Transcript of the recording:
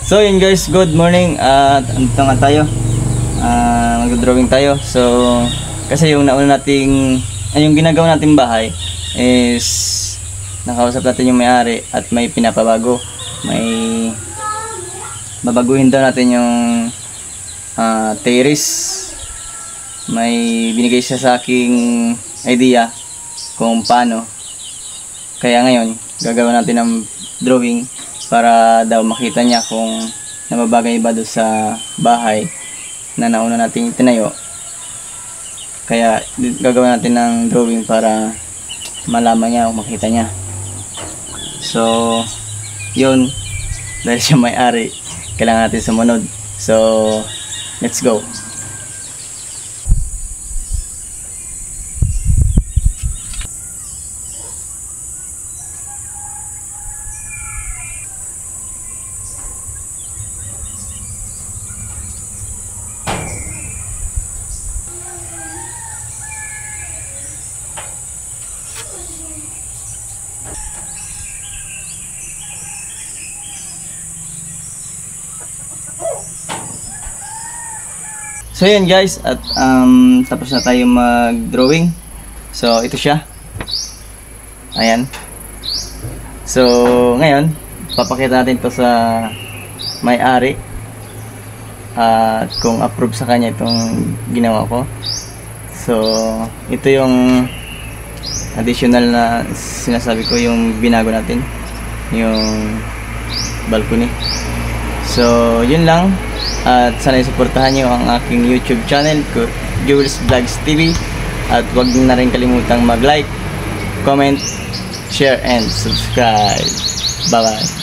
So yun guys, good morning. At andito nga tayo, mag-drawing tayo. So kasi yung nauna nating yung ginagawa nating bahay is nakausap natin yung may-ari at may pinapabago. May babaguhin daw natin yung terrace. May binigay siya sa aking idea kung paano. Kaya ngayon gagawin natin ng drawing para daw makita niya kung nababagay ba doon sa bahay na nauna nating tinayo. Kaya gagawin natin ng drawing para malaman niya o makita niya. So yun, dahil siya may-ari, kailangan natin sumunod. So let's go. So yun guys, at tapos na tayo mag-drawing. So ito siya. Ayan. So ngayon, papakita natin to sa may-ari at kung approve sa kanya itong ginawa ko. So ito yung additional na sinasabi ko, yung binago natin, yung balcony. So yun lang. At sana suportahan nyo ang aking YouTube channel, Jules Vlogs TV. At huwag na rin kalimutang mag-like, comment, share, and subscribe. Bye bye.